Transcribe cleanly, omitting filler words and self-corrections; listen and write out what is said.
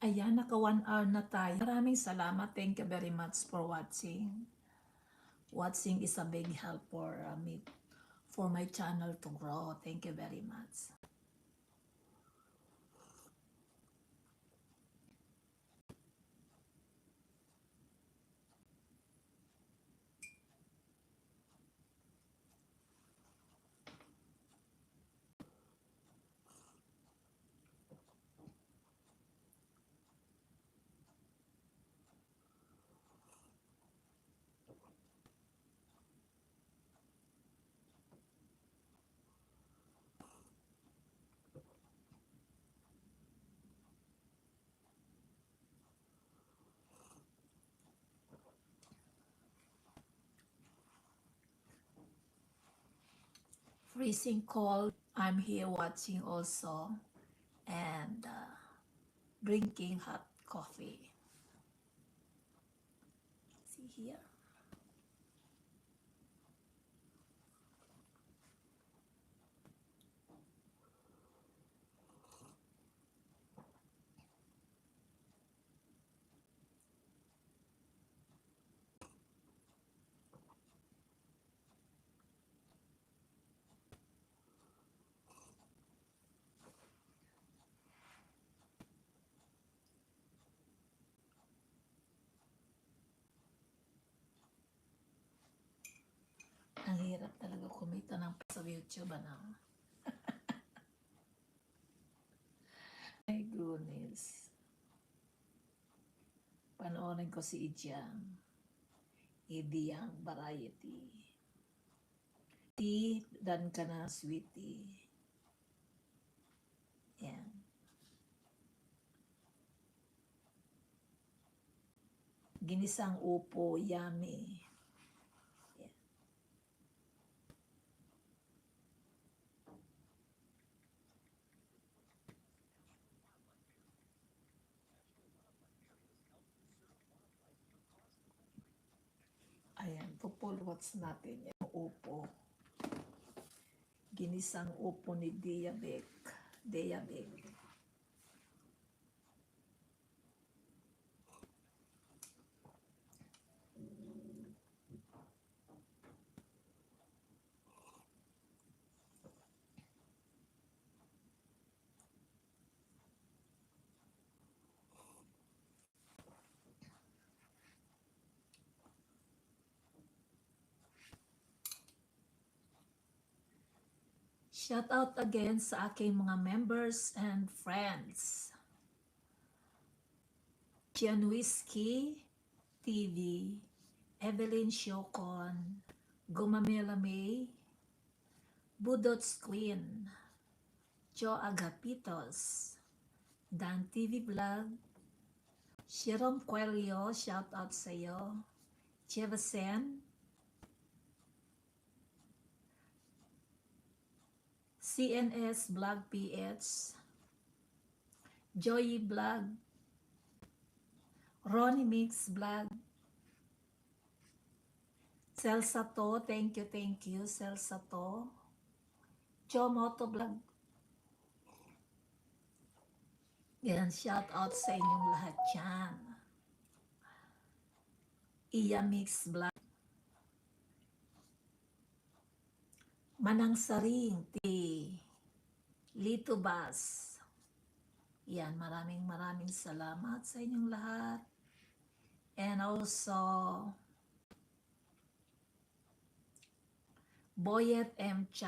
Ayan, naka 1 hour na tayo. Maraming salamat. Thank you very much for watching. Watching is a big help for me, for my channel to grow. Thank you very much. Freezing cold. I'm here watching also and drinking hot coffee. See here. Ang hirap talaga kumita ng sa YouTube, ano? My goodness. Panoorin ko si Ijang. Idiyang Variety. Tea, dan ka na, sweetie. Yan. Ginisang upo, yummy. Yan. Ayan, full watch natin yung upo. Ginisang upo ni Diabek. Shout out again sa aking mga members and friends. Gian Whiskey TV, Evelyn Siocon, Gumamela May, Budots Queen, Jo Agapitos, Dan TV Vlog, Sharon Coelho, shout out sa iyo, Chevasen, CNS Vlog PH, Joy Vlog, Ronnie Mix Vlog, Celsato, thank you, Celsato, Jo Moto Vlog. Yan, shout out sa inyong lahat yan. Iya Mix Vlog, Manang Saring, Lito Bas. Yan, maraming salamat sa inyong lahat. And also, Boyet M. Chan.